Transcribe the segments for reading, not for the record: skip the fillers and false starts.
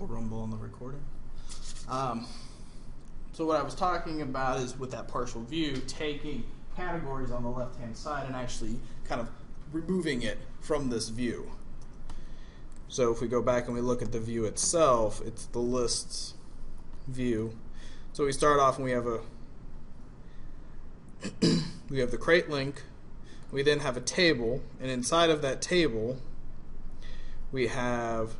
rumble on the recording. So what I was talking about is with that partial view, taking categories on the left-hand side and actually kind of removing it from this view. So if we go back and we look at the view itself, it's the lists view. So we start off and we have we have the crate link. We then have a table, and inside of that table we have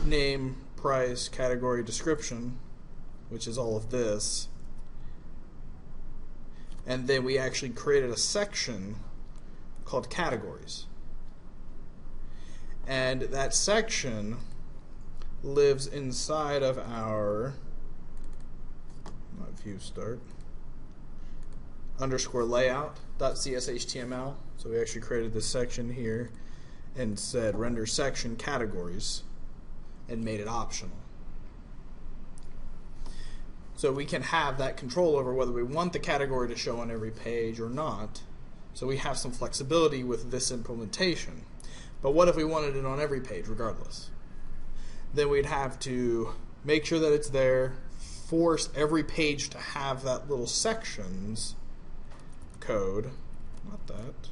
name, price, category, description, which is all of this. And then we actually created a section called categories. And that section lives inside of our view start underscore layout.cshtml. So we actually created this section here and said render section categories and made it optional. So we can have that control over whether we want the category to show on every page or not. So we have some flexibility with this implementation. But what if we wanted it on every page regardless? Then we'd have to make sure that it's there, force every page to have that little sections code, not that,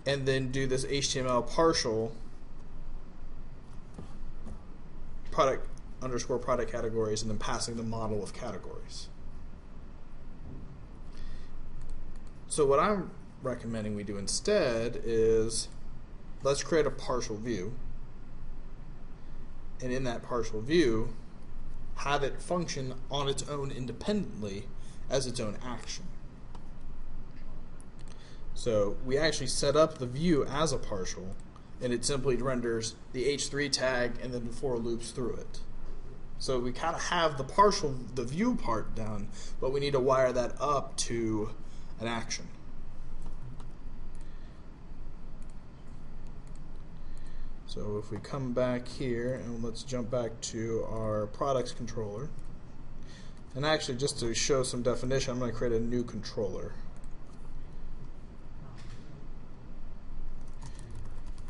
and then do this HTML partial product underscore product categories and then passing the model of categories. So what I'm recommending we do instead is let's create a partial view, and in that partial view have it function on its own independently as its own action. So we actually set up the view as a partial, and it simply renders the h3 tag and then for loops through it. So we kind of have the view part done, but we need to wire that up to an action. So if we come back here and let's jump back to our products controller, and actually just to show some definition, I'm going to create a new controller.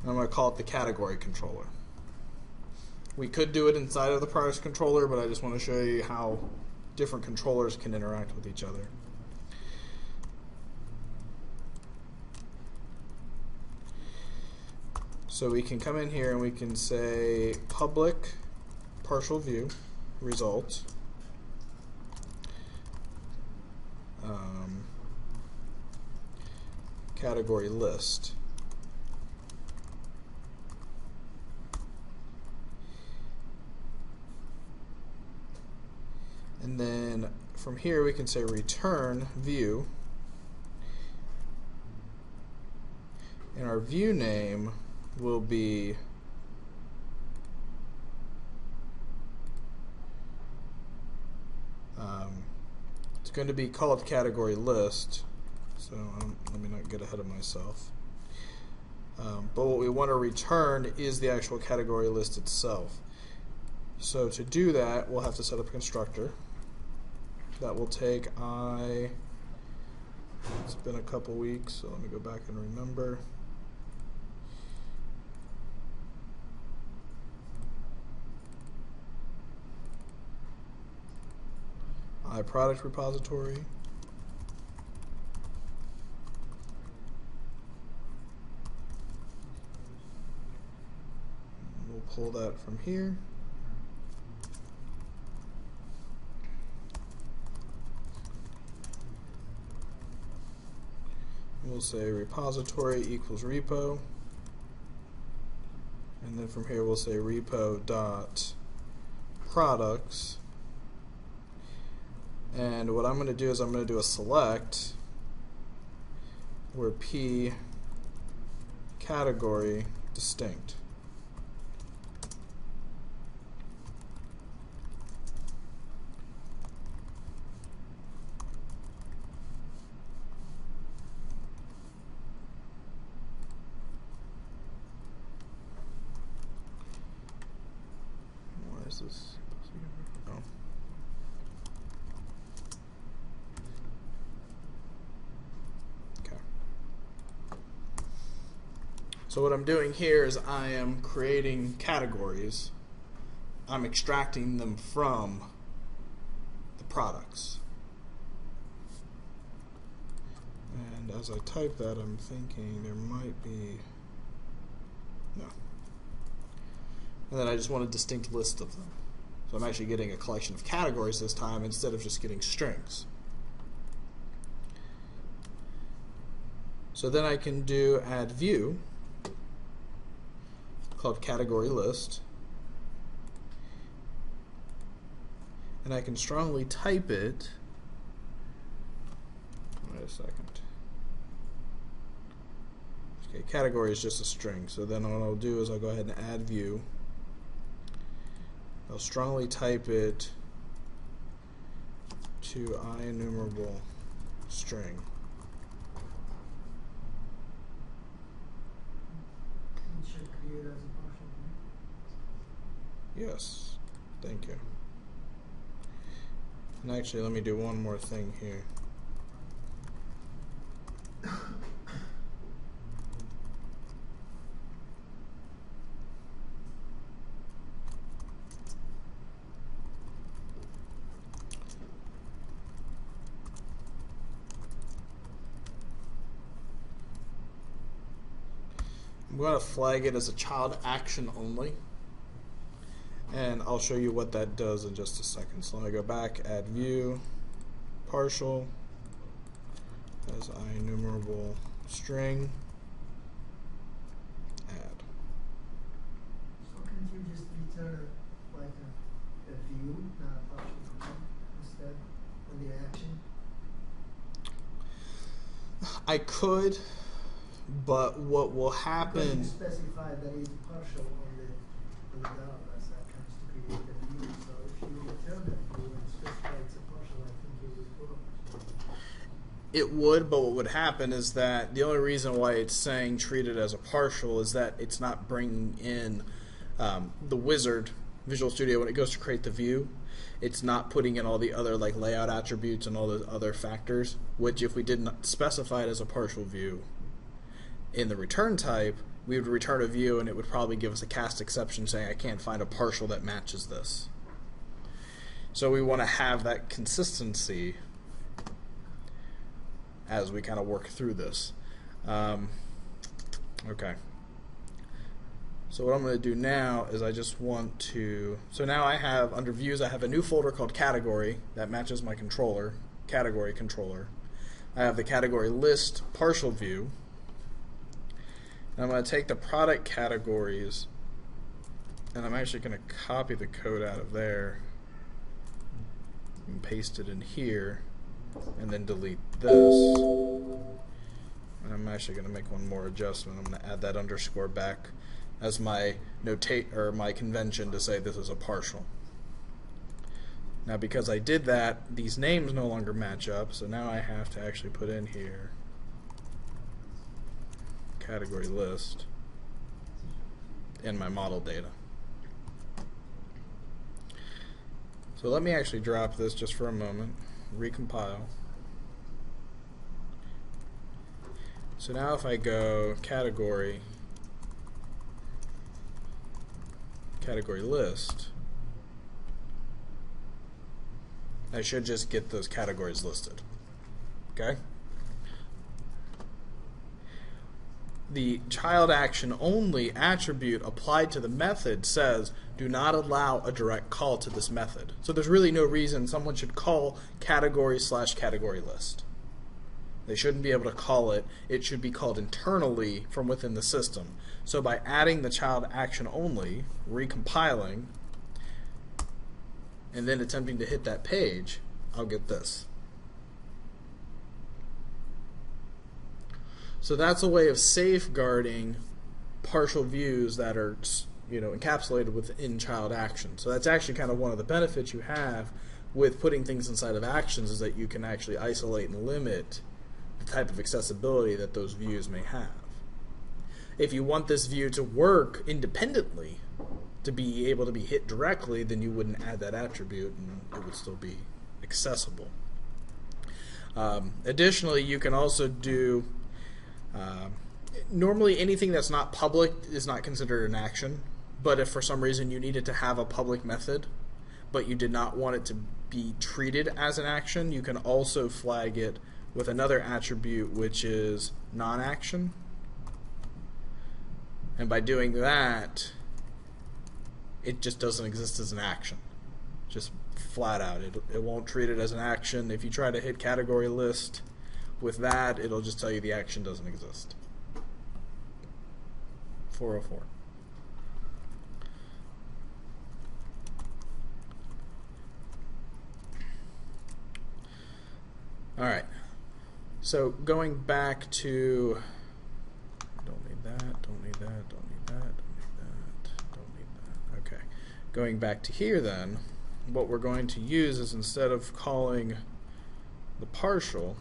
I'm going to call it the category controller. We could do it inside of the products controller, but I just want to show you how different controllers can interact with each other. So we can come in here and we can say public partial view result category list. And then from here we can say return view, and our view name will be it's going to be called category list, so let me not get ahead of myself. But what we want to return is the actual category list itself. So to do that, we'll have to set up a constructor that will take it's been a couple weeks, so let me go back and remember. Product repository. We'll pull that from here. We'll say repository equals repo, and then from here we'll say repo dot products. And what I'm going to do is I'm going to do a select where P category distinct. Why is this? Oh. So what I'm doing here is I am creating categories I'm extracting them from the products. And as I type that, I'm thinking there might be no. And then I just want a distinct list of them. So I'm actually getting a collection of categories this time instead of just getting strings. So then I can do add view called category list, and I can strongly type it. Wait a second. Okay, category is just a string, so then what I'll do is I'll go ahead and add view. I'll strongly type it to IEnumerable string. Create as a partial view? Yes, thank you. And actually, let me do one more thing here. I'm going to flag it as a child action only, and I'll show you what that does in just a second. So let me go back, add view, partial, as IEnumerable string, add. So can't you just return like a view, not a partial view, instead of the action? I could, but what will Because happen... you specify that it's partial on the data that comes to create the view. So if you return that view and specify it's a partial, I think it would work. It would, but what would happen is that the only reason why it's saying treat it as a partial is that it's not bringing in the wizard, Visual Studio, when it goes to create the view. It's not putting in all the other like layout attributes and all the other factors, which if we didn't specify it as a partial view in the return type, we would return a view and it would probably give us a cast exception saying I can't find a partial that matches this. So we want to have that consistency as we kind of work through this. Okay. So what I'm going to do now is I just want to, so now I have, under views, I have a new folder called category that matches my controller, category controller. I have the category list partial view. And I'm going to take the product categories and I'm actually going to copy the code out of there and paste it in here and then delete this. And I'm actually going to make one more adjustment. I'm going to add that underscore back as my my convention to say this is a partial. Now because I did that, these names no longer match up, so now I have to actually put in here category list in my model data. So let me actually drop this just for a moment, recompile. So now if I go category list, I should just get those categories listed. Okay? The child action only attribute applied to the method says do not allow a direct call to this method. So there's really no reason someone should call category/category list. They shouldn't be able to call it. It should be called internally from within the system. So by adding the child action only, recompiling, and then attempting to hit that page, I'll get this. So that's a way of safeguarding partial views that are, encapsulated within child action. So that's actually kind of one of the benefits you have with putting things inside of actions, is that you can actually isolate and limit the type of accessibility that those views may have. If you want this view to work independently, to be able to be hit directly, then you wouldn't add that attribute and it would still be accessible. Additionally, you can also do normally anything that's not public is not considered an action, But if for some reason you needed to have a public method, but you did not want it to be treated as an action, you can also flag it with another attribute, which is non-action. And by doing that, it just doesn't exist as an action. Just flat out. It won't treat it as an action. If you try to hit category list with that, it'll just tell you the action doesn't exist. 404. All right. So going back to, don't need that, don't need that, don't need that, don't need that, don't need that. Okay. Going back to here then, what we're going to use is, instead of calling the partial,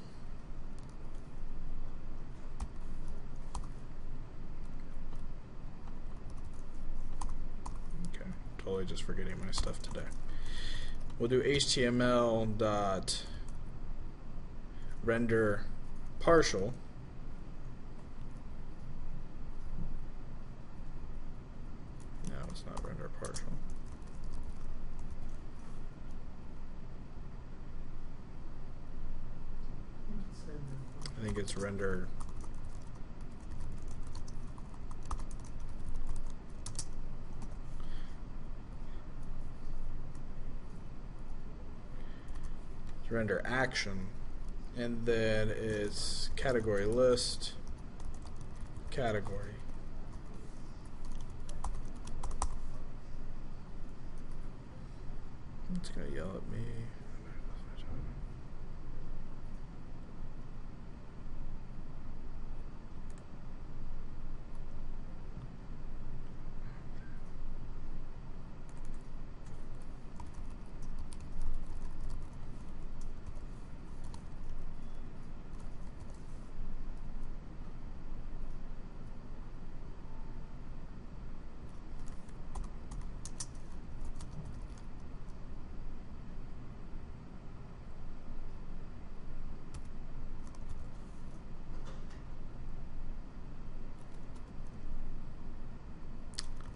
okay, totally just forgetting my stuff today. We'll do HTML dot render partial, no, it's not render partial. I think it's render render action, and then it's category list category. It's gonna yell at me.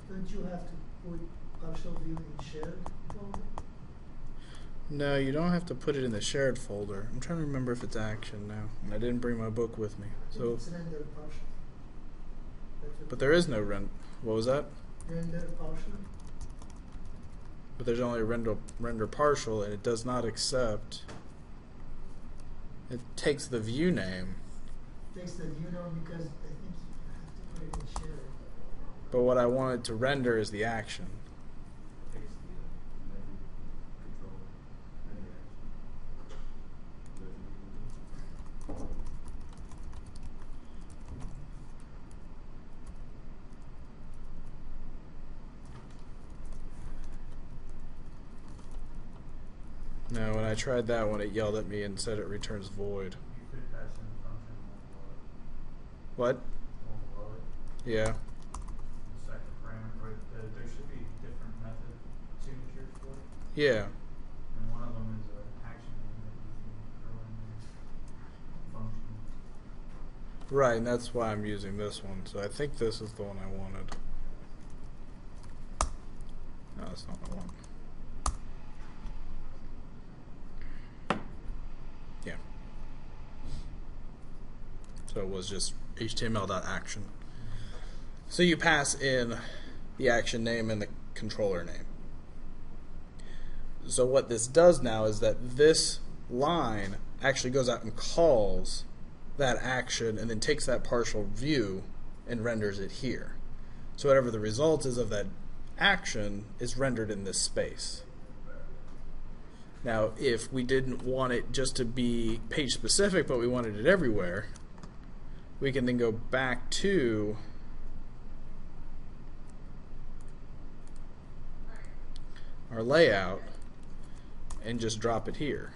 Don't you have to put partial view in shared folder? No, you don't have to put it in the shared folder. I'm trying to remember if it's action now, and I didn't bring my book with me. So, It's render partial. but there is no what was that? Render partial. But there's only a render partial, and it does not accept. It takes the view name. Takes the view name because I think you have to put it in shared. But what I wanted to render is the action. No, when I tried that one, it yelled at me and said it returns void. You could pass in a function What? Yeah. the second parameter, but there should be different method signatures for it. Yeah. And one of them is an action that you can throw in there. Function. Right, and that's why I'm using this one. So I think this is the one I wanted. No, that's not the one. Yeah. So it was just HTML.action. So you pass in the action name and the controller name. So what this does now is that this line actually goes out and calls that action and then takes that partial view and renders it here. So whatever the result is of that action is rendered in this space. Now, if we didn't want it just to be page specific, but we wanted it everywhere, we can then go back to our layout and just drop it here.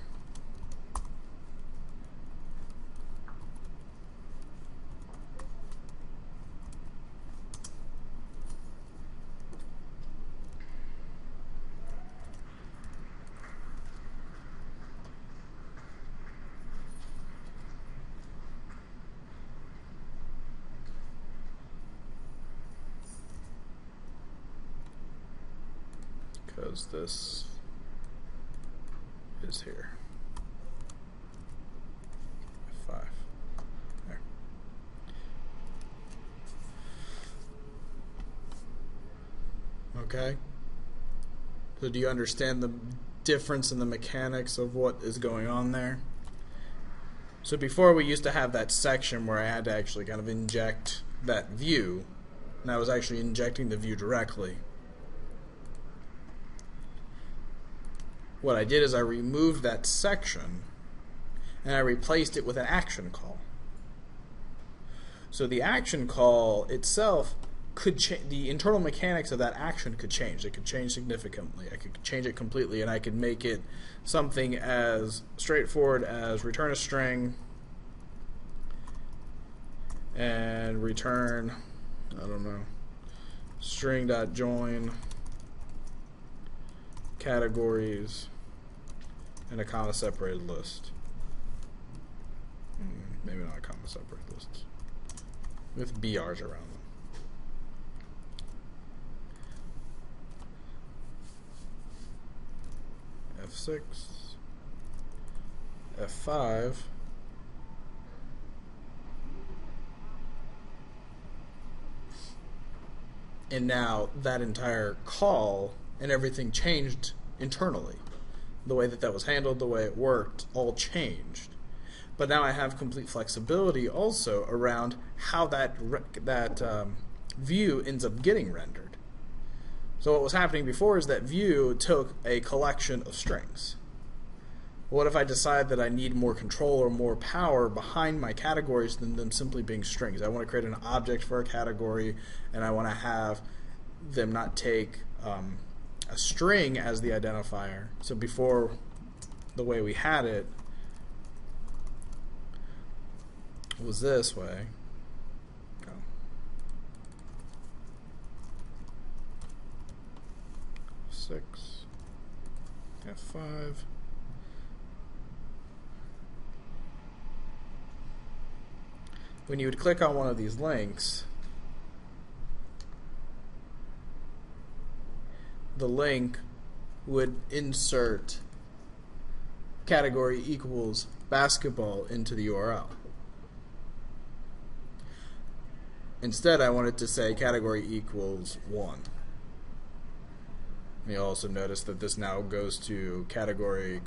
because this is here. F5. There. Okay. So do you understand the difference in the mechanics of what is going on there? So before we used to have that section where I had to actually kind of inject that view, and I was actually injecting the view directly. What I did is I removed that section and I replaced it with an action call. So the action call itself could change, the internal mechanics of that action could change. It could change significantly. I could change it completely, and I could make it something as straightforward as return a string and return, I don't know, string.join categories and a comma separated list. Maybe not a comma separated list with BRs around them. F6, F5, and now that entire call and everything changed internally. The way that was handled, the way it worked, all changed. But now I have complete flexibility also around how that view ends up getting rendered. So what was happening before is that view took a collection of strings. What if I decide that I need more control or more power behind my categories than them simply being strings? I want to create an object for a category, and I want to have them not take a string as the identifier. So before, the way we had it was this way. F6, F5. When you would click on one of these links, the link would insert category equals basketball into the URL. Instead, I wanted to say category equals 1. You'll also notice that this now goes to category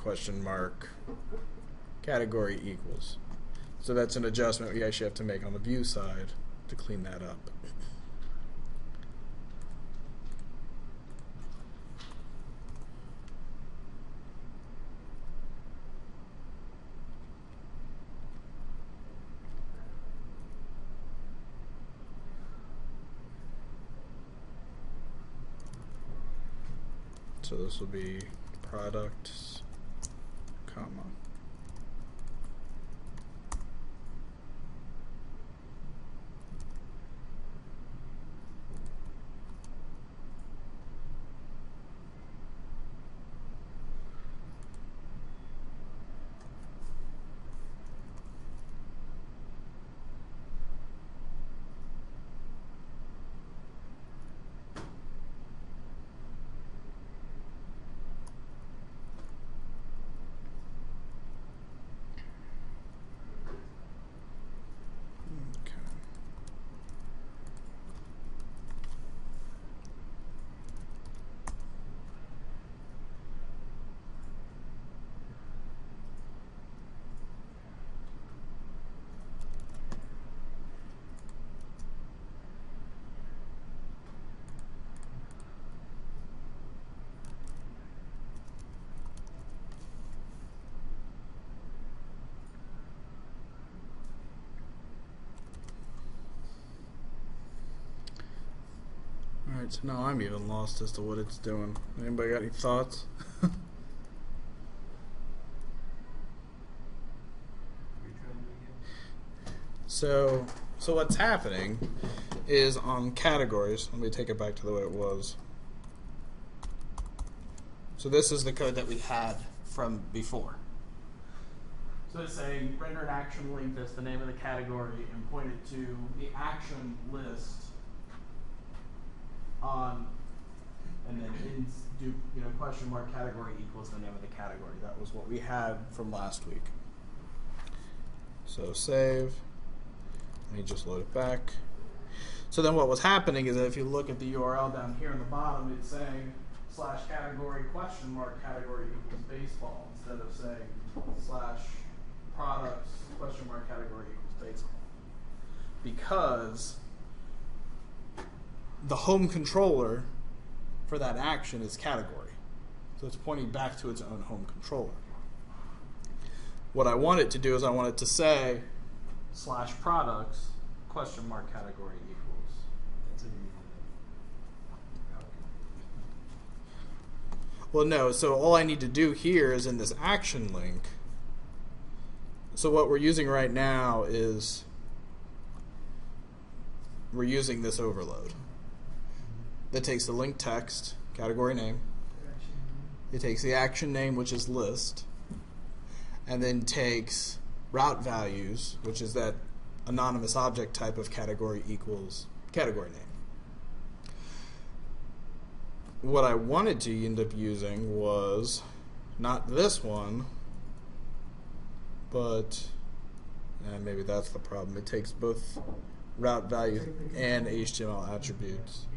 category equals. So that's an adjustment we actually have to make on the view side to clean that up. So this will be products, comma. Alright, so now I'm even lost as to what it's doing. Anybody got any thoughts? So what's happening is on categories, let me take it back to the way it was. So this is the code that we had from before. So it's saying render an action link as the name of the category and point it to the action list on, and then do question mark category equals the name of the category. That was what we had from last week. So save. Let me just load it back. So then what was happening is that if you look at the URL down here in the bottom, it's saying slash category question mark category equals baseball instead of saying slash products question mark category equals baseball. Because the home controller for that action is category. So it's pointing back to its own home controller. What I want it to do is I want it to say slash products question mark category equals. Well, no, so all I need to do here is in this action link. So what we're using right now is we're using this overload that takes the link text, category name. It takes the action name, which is list, and then takes route values, which is that anonymous object type of category equals category name. What I wanted to end up using was not this one, but maybe that's the problem. It takes both route values and HTML attributes.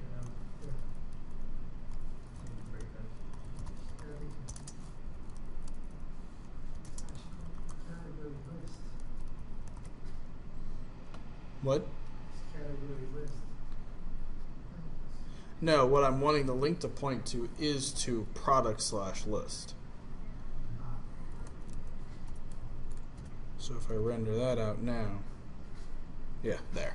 What? No, what I'm wanting the link to point to is to product/list. So if I render that out now, yeah, there.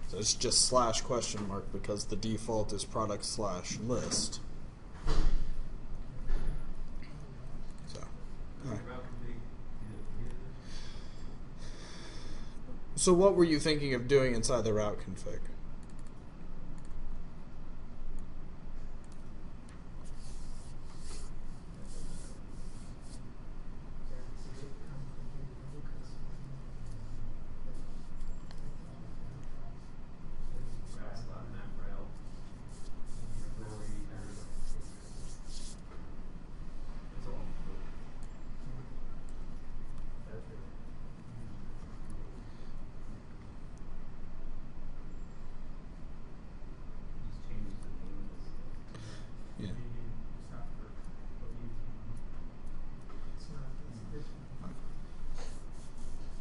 So it's just slash question mark because the default is product/list. So, all right. So what were you thinking of doing inside the route config?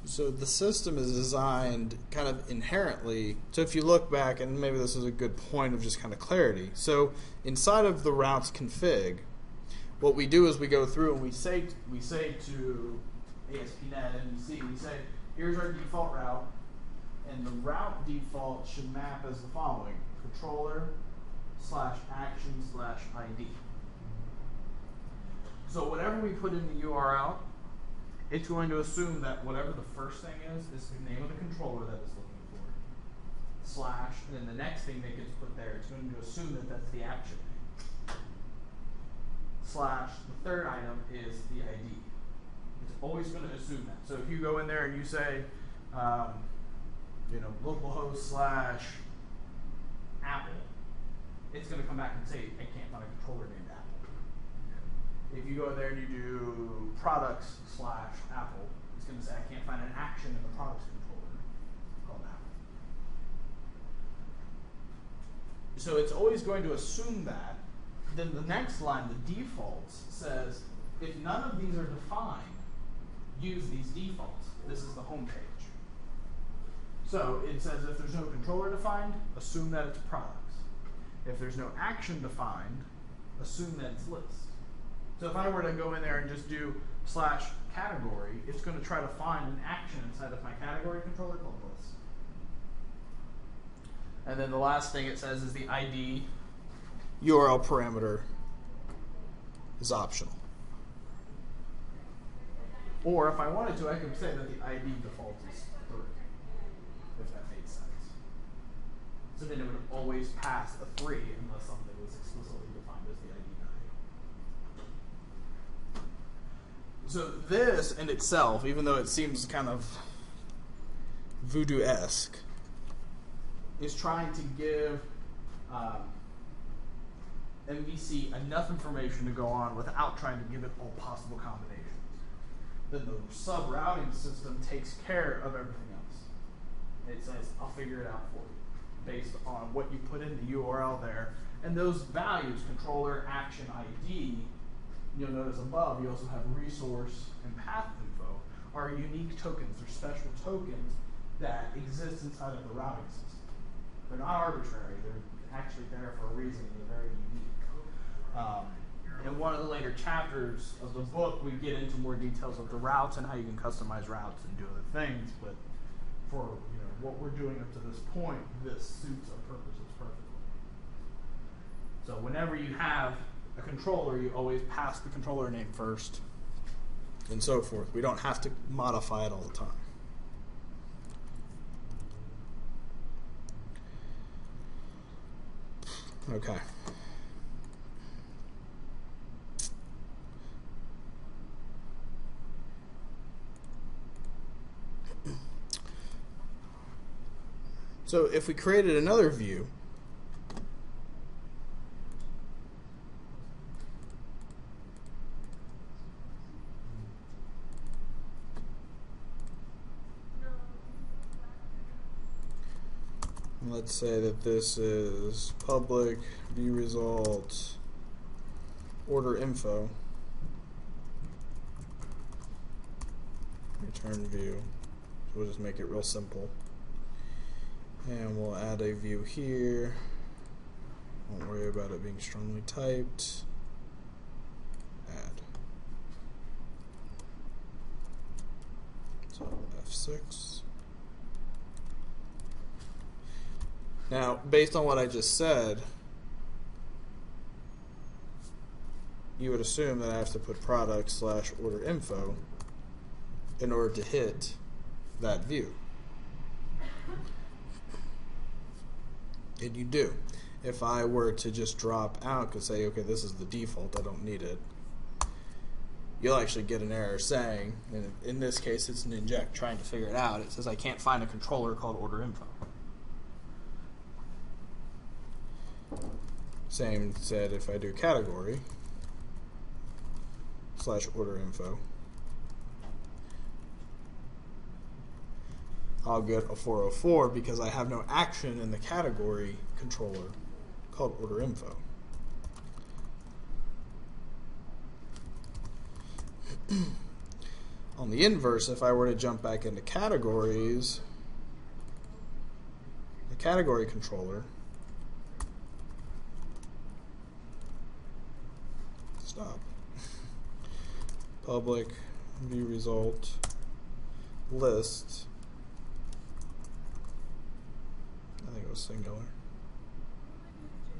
So the system is designed kind of inherently, so if you look back, and maybe this is a good point of just kind of clarity, so inside of the routes config, what we do is we go through and we say to ASP.NET MVC, we say, here's our default route, and the route default should map as the following: controller/action/ID. So whatever we put in the URL, it's going to assume that whatever the first thing is the name of the controller that it's looking for, slash, and then the next thing that gets put there, it's going to assume that that's the action name. Slash, the third item is the ID. It's always going to assume that. So if you go in there and you say, localhost/Apple, it's going to come back and say, I can't find a controller named Apple. If you go in there and you do products/Apple, it's going to say, I can't find an action in the products controller called Apple. So it's always going to assume that. Then the next line, the defaults, says, if none of these are defined, use these defaults. This is the home page. So it says if there's no controller defined, assume that it's products. If there's no action defined, assume that it's list. So if I were to go in there and just do /category, it's going to try to find an action inside of my category controller called list. And then the last thing it says is the ID URL parameter is optional. Or if I wanted to, I could say that the ID default is 3, if that made sense. So then it would always pass a 3 unless something was explicitly defined as the ID value. So this in itself, even though it seems kind of voodoo-esque, is trying to give MVC enough information to go on without trying to give it all possible combinations. Then the sub-routing system takes care of everything else. It says, I'll figure it out for you based on what you put in the URL there. And those values, controller, action, ID, you'll notice above, you also have resource and path info, are unique tokens or special tokens that exist inside of the routing system. They're not arbitrary. They're actually there for a reason. They're very unique. In one of the later chapters of the book, we get into more details of the routes and how you can customize routes and do other things. But for what we're doing up to this point, this suits our purposes perfectly. So whenever you have a controller, you always pass the controller name first, and so forth. We don't have to modify it all the time. Okay. So if we created another view, let's say that this is public view result order info, return view. So we'll just make it real simple. And we'll add a view here. Won't worry about it being strongly typed. Add. So F6. Now, based on what I just said, you would assume that I have to put product/order info in order to hit that view. And you do. If I were to just drop out and say, okay, this is the default, I don't need it, you'll actually get an error saying, and in this case it's an inject trying to figure it out, it says I can't find a controller called order info. Same said if I do category /order info, I'll get a 404 because I have no action in the category controller called order info. On the inverse, if I were to jump back into categories, the category controller, stop, public view result list, I think it was singular.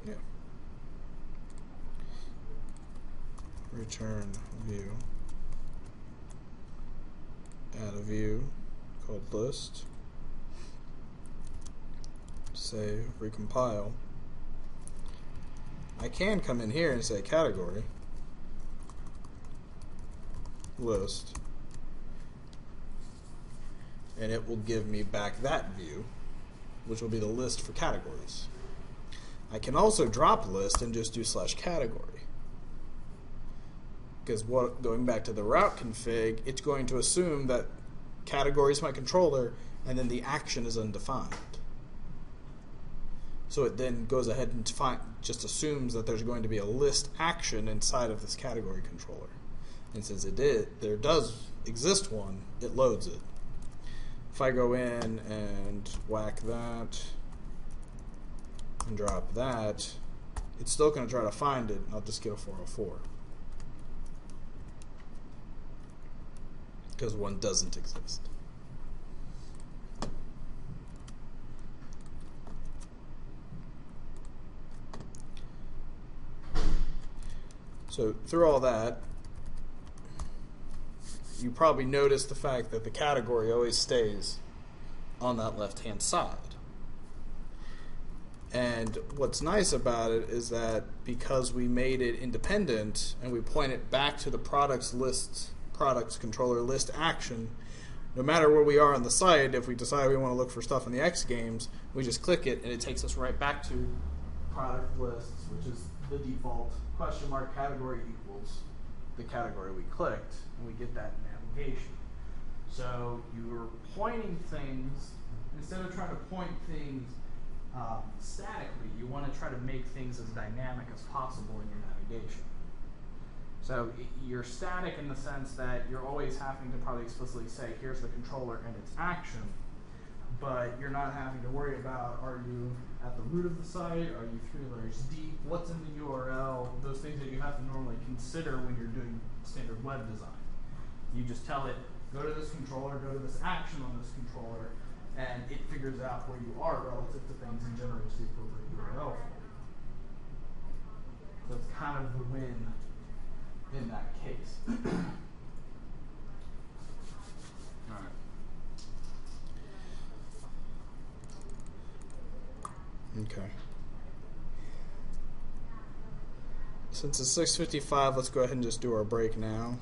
Yeah. Return view. Add a view called list. Save, recompile. I can come in here and say category list, and it will give me back that view, which will be the list for categories. I can also drop list and just do /category. Because going back to the route config, it's going to assume that category is my controller and then the action is undefined. So it then goes ahead and just assumes that there's going to be a list action inside of this category controller. And since there does exist one, it loads it. If I go in and whack that and drop that, it's still going to try to find it, and I'll just get a 404. Because one doesn't exist. So through all that, you probably notice the fact that the category always stays on that left-hand side. And what's nice about it is that because we made it independent and we point it back to the products controller list action, no matter where we are on the site, if we decide we want to look for stuff in the X games, we just click it and it takes us right back to product lists, which is the default question mark category equals the category we clicked, and we get that in navigation. So you're pointing things, instead of trying to point things statically, you want to try to make things as dynamic as possible in your navigation. So you're static in the sense that you're always having to probably explicitly say, here's the controller and its action, but you're not having to worry about, are you at the root of the site, are you 3 layers deep, what's in the URL, those things that you have to normally consider when you're doing standard web design. You just tell it, go to this controller, go to this action on this controller, and it figures out where you are relative to things and generates the appropriate URL for you. So it's kind of the win in that case. All right. Okay. Since it's 6:55, let's go ahead and just do our break now.